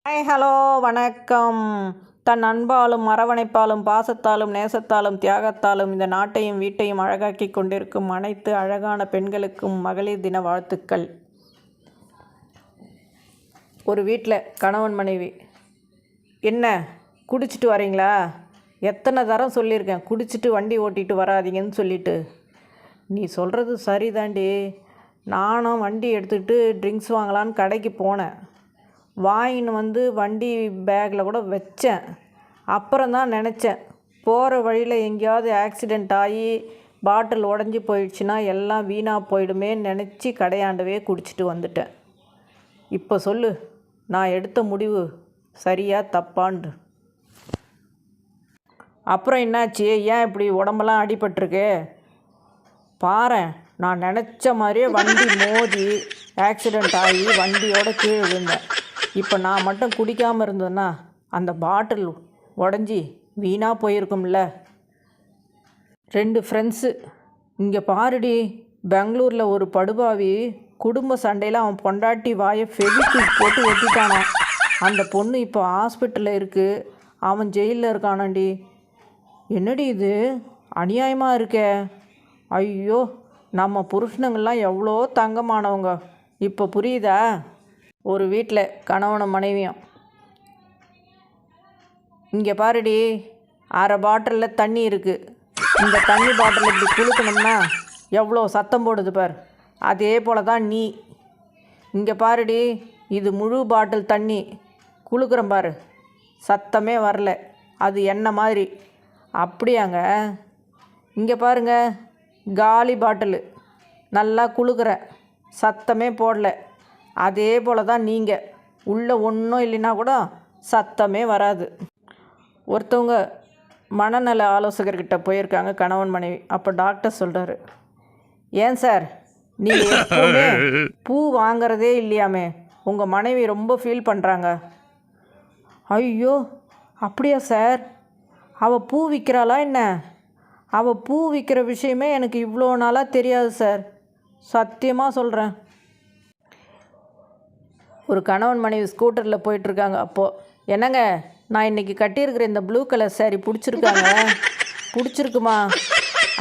Hi hello வணக்கம். தன் அன்பாலும் அரவணைப்பாலும் பாசத்தாலும் நேசத்தாலும் தியாகத்தாலும் இந்த நாட்டையும் வீட்டையும் அழகாக்கி கொண்டிருக்கும் அனைத்து அழகான பெண்களுக்கும் மகளிர் தின வாழ்த்துக்கள். ஒரு வீட்டில் கணவன் மனைவி, என்ன குடிச்சிட்டு வரீங்களா? எத்தனை தரம் சொல்லியிருக்கேன் குடிச்சிட்டு வண்டி ஓட்டிகிட்டு வராதீங்கன்னு சொல்லிட்டு. நீ சொல்கிறது சரிதாண்டி, நானும் வண்டி எடுத்துக்கிட்டு ட்ரிங்க்ஸ் வாங்கலான்னு கடைக்கு போனேன். வாங்கின்னு வந்து வண்டி பேக்கில் கூட வச்சேன். அப்புறம் தான் நினச்சேன், போகிற வழியில் எங்கேயாவது ஆக்சிடெண்ட் ஆகி பாட்டில் உடஞ்சி போயிடுச்சுன்னா எல்லாம் வீணாக போயிடுமேன்னு நினச்சி கடையாண்டவே குடிச்சிட்டு வந்துட்டேன். இப்போ சொல்லு, நான் எடுத்த முடிவு சரியா தப்பான்னு? அப்புறம் என்னாச்சு? ஏன் இப்படி உடம்பெல்லாம் அடிபட்டிருக்கு? பாரேன், நான் நினச்ச மாதிரியே வண்டி மோதி ஆக்சிடெண்ட் ஆகி வண்டியோட கீழே விழுந்தேன். இப்போ நான் மட்டும் குடிக்காமல் இருந்தேன்னா அந்த பாட்டில் உடஞ்சி வீணாக போயிருக்கும்ல. 2 ஃப்ரெண்ட்ஸு இங்கே பாருடி, பெங்களூரில் ஒரு படுபாவி குடும்ப சண்டையில் அவன் பொண்டாட்டி வாயை ஃபெவிக்விக் போட்டு ஒட்டிட்டானான். அந்த பொண்ணு இப்போ ஹாஸ்பிட்டலில் இருக்குது, அவன் ஜெயிலில் இருக்கானாண்டி. என்னடி இது அநியாயமாக இருக்கே. ஐயோ, நம்ம புருஷனுங்கள்லாம் எவ்வளோ தங்கமானவங்க, இப்போ புரியுதா? ஒரு வீட்டில் கணவனும் மனைவியும், இங்கே பாருடி, அரை பாட்டிலில் தண்ணி இருக்குது. இந்த தண்ணி பாட்டில் இப்படி குளுக்கணும்னா எவ்வளோ சத்தம் போடுது பார். அதே போல் தான் நீ. இங்கே பாருடி, இது முழு பாட்டில் தண்ணி குளுக்குறேன் பாரு, சத்தமே வரல. அது என்ன மாதிரி. அப்படியாங்க? இங்கே பாருங்க, காலி பாட்டிலு நல்லா குளுக்குறேன், சத்தமே போடல. அதே போல் தான் நீங்கள், உள்ளே ஒன்றும் இல்லைன்னா கூட சத்தமே வராது. ஒருத்தவங்க மனநல ஆலோசகர்கிட்ட போயிருக்காங்க கணவன் மனைவி. அப்போ டாக்டர் சொல்கிறாரு, ஏன் சார் நீங்கள் எப்போவுமே பூ வாங்கிறதே இல்லையாமே, உங்கள் மனைவி ரொம்ப ஃபீல் பண்ணுறாங்க. ஐயோ, அப்படியா சார்? அவள் பூ விற்கிறாளா என்ன? அவள் பூ விற்கிற விஷயமே எனக்கு இவ்வளோ நாளாக தெரியாது சார், சத்தியமாக சொல்கிறேன். ஒரு கணவன் மனைவி ஸ்கூட்டரில் போயிட்டுருக்காங்க. அப்போது, என்னங்க, நான் இன்றைக்கி கட்டியிருக்கிற இந்த ப்ளூ கலர் சாரீ பிடிச்சிருக்காங்க. பிடிச்சிருக்குமா?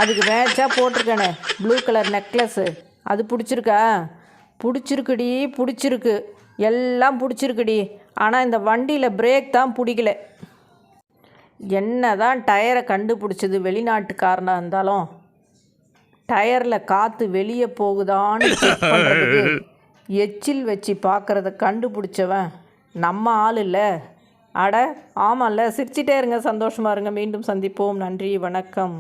அதுக்கு மேட்சாக போட்டிருக்கேனே ப்ளூ கலர் நெக்லஸ்ஸு, அது பிடிச்சிருக்கா? பிடிச்சிருக்குடி, பிடிச்சிருக்கு, எல்லாம் பிடிச்சிருக்குடி. ஆனால் இந்த வண்டியில் பிரேக் தான் பிடிக்கல. என்ன தான் டயரை கண்டுபிடிச்சது வெளிநாட்டுக்காரனாக இருந்தாலும் டயரில் காற்று வெளியே போகுதான்னு செக் பண்ணுறதுக்கு எச்சில் வச்சு பார்க்குறத கண்டுபிடிச்சவன் நம்ம ஆள் இல்லை. அட ஆமாம்ல. சிரிச்சிட்டே இருங்க, சந்தோஷமாக இருங்க. மீண்டும் சந்திப்போம். நன்றி, வணக்கம்.